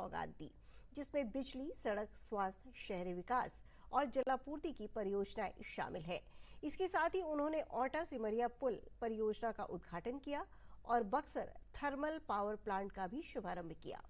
सौगात दी, जिसमें बिजली, सड़क, स्वास्थ्य, शहरी विकास और जलापूर्ति की परियोजनाएं शामिल है। इसके साथ ही उन्होंने औटा सिमरिया पुल परियोजना का उद्घाटन किया और बक्सर थर्मल पावर प्लांट का भी शुभारंभ किया।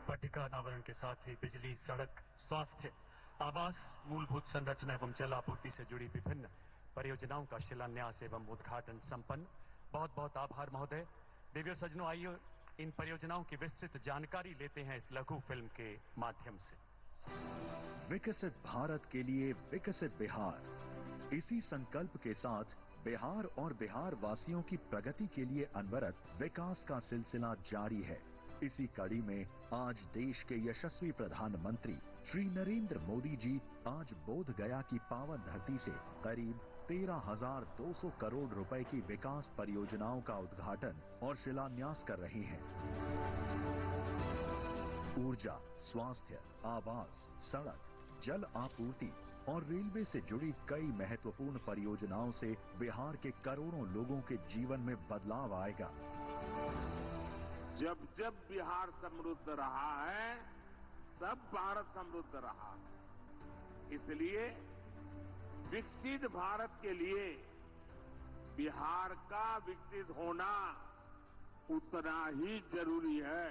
पट्टिका अनावरण के साथ ही बिजली, सड़क, स्वास्थ्य, आवास, मूलभूत संरचना एवं जल आपूर्ति से जुड़ी विभिन्न परियोजनाओं का शिलान्यास एवं उद्घाटन संपन्न। बहुत बहुत आभार महोदय। देवियों सज्जनों, आइए इन परियोजनाओं की विस्तृत जानकारी लेते हैं इस लघु फिल्म के माध्यम से। विकसित भारत के लिए विकसित बिहार, इसी संकल्प के साथ बिहार और बिहार वासियों की प्रगति के लिए अनवरत विकास का सिलसिला जारी है। इसी कड़ी में आज देश के यशस्वी प्रधानमंत्री श्री नरेंद्र मोदी जी आज बोध गया की पावन धरती से करीब 13,200 करोड़ रुपए की विकास परियोजनाओं का उद्घाटन और शिलान्यास कर रहे हैं। ऊर्जा, स्वास्थ्य, आवास, सड़क, जल आपूर्ति और रेलवे से जुड़ी कई महत्वपूर्ण परियोजनाओं से बिहार के करोड़ों लोगों के जीवन में बदलाव आएगा। जब जब बिहार समृद्ध रहा है, तब भारत समृद्ध रहा है। इसलिए विकसित भारत के लिए बिहार का विकसित होना उतना ही जरूरी है।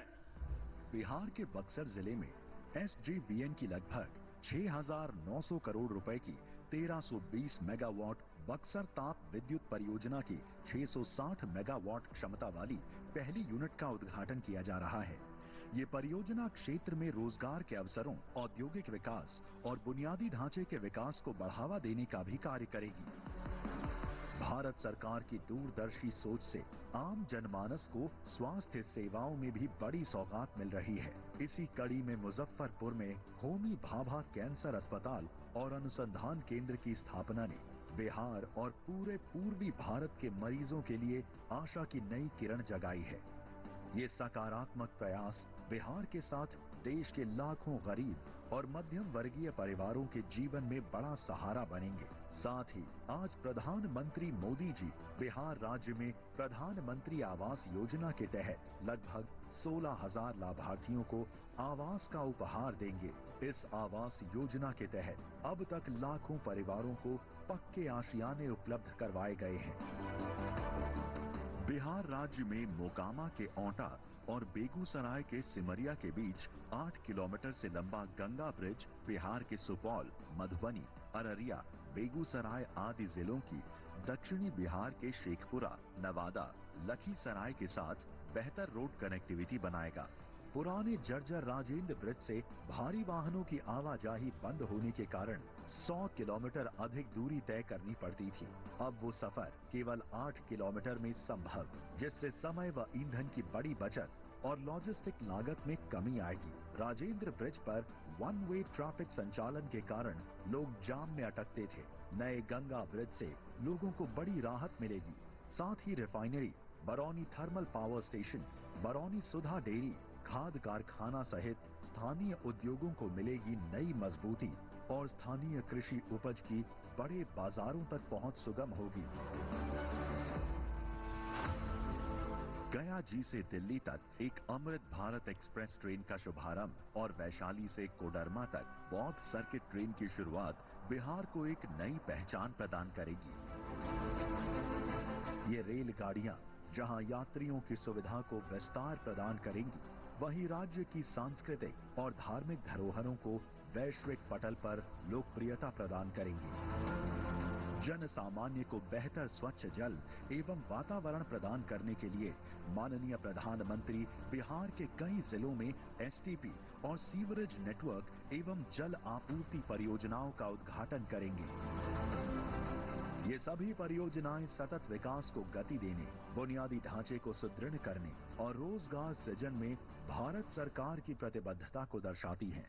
बिहार के बक्सर जिले में एसजेवीएन की लगभग 6,900 करोड़ रुपए की 1320 मेगावाट बक्सर ताप विद्युत परियोजना की 660 मेगावाट क्षमता वाली पहली यूनिट का उद्घाटन किया जा रहा है। ये परियोजना क्षेत्र में रोजगार के अवसरों, औद्योगिक विकास और बुनियादी ढांचे के विकास को बढ़ावा देने का भी कार्य करेगी। भारत सरकार की दूरदर्शी सोच से आम जनमानस को स्वास्थ्य सेवाओं में भी बड़ी सौगात मिल रही है। इसी कड़ी में मुजफ्फरपुर में होमी भाभा कैंसर अस्पताल और अनुसंधान केंद्र की स्थापना ने बिहार और पूरे पूर्वी भारत के मरीजों के लिए आशा की नई किरण जगाई है। ये सकारात्मक प्रयास बिहार के साथ देश के लाखों गरीब और मध्यम वर्गीय परिवारों के जीवन में बड़ा सहारा बनेंगे। साथ ही आज प्रधानमंत्री मोदी जी बिहार राज्य में प्रधानमंत्री आवास योजना के तहत लगभग 16,000 लाभार्थियों को आवास का उपहार देंगे। इस आवास योजना के तहत अब तक लाखों परिवारों को पक्के आशियाने उपलब्ध करवाए गए हैं। बिहार राज्य में मोकामा के औटा और बेगूसराय के सिमरिया के बीच 8 किलोमीटर से लंबा गंगा ब्रिज बिहार के सुपौल, मधुबनी, अररिया, बेगूसराय आदि जिलों की दक्षिणी बिहार के शेखपुरा, नवादा, लखीसराय के साथ बेहतर रोड कनेक्टिविटी बनाएगा। पुराने जर्जर राजेंद्र ब्रिज से भारी वाहनों की आवाजाही बंद होने के कारण 100 किलोमीटर अधिक दूरी तय करनी पड़ती थी। अब वो सफर केवल 8 किलोमीटर में संभव, जिससे समय व ईंधन की बड़ी बचत और लॉजिस्टिक लागत में कमी आएगी। राजेंद्र ब्रिज पर वन वे ट्रैफिक संचालन के कारण लोग जाम में अटकते थे। नए गंगा ब्रिज से लोगों को बड़ी राहत मिलेगी। साथ ही refinery, Barauni thermal power station, Barauni Sudha dairy, खाद कारखाना सहित स्थानीय उद्योगों को मिलेगी नई मजबूती और स्थानीय कृषि उपज की बड़े बाजारों तक पहुंच सुगम होगी। गया जी से दिल्ली तक एक अमृत भारत एक्सप्रेस ट्रेन का शुभारंभ और वैशाली से कोडरमा तक बौद्ध सर्किट ट्रेन की शुरुआत बिहार को एक नई पहचान प्रदान करेगी। ये रेलगाड़ियां जहां यात्रियों की सुविधा को विस्तार प्रदान करेंगी, वहीं राज्य की सांस्कृतिक और धार्मिक धरोहरों को वैश्विक पटल पर लोकप्रियता प्रदान करेंगी। जन सामान्य को बेहतर स्वच्छ जल एवं वातावरण प्रदान करने के लिए माननीय प्रधानमंत्री बिहार के कई जिलों में एसटीपी और सीवरेज नेटवर्क एवं जल आपूर्ति परियोजनाओं का उद्घाटन करेंगे। ये सभी परियोजनाएं सतत विकास को गति देने, बुनियादी ढांचे को सुदृढ़ करने और रोजगार सृजन में भारत सरकार की प्रतिबद्धता को दर्शाती हैं।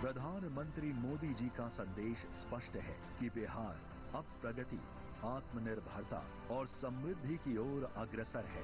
प्रधानमंत्री मोदी जी का संदेश स्पष्ट है कि बिहार अब प्रगति, आत्मनिर्भरता और समृद्धि की ओर अग्रसर है।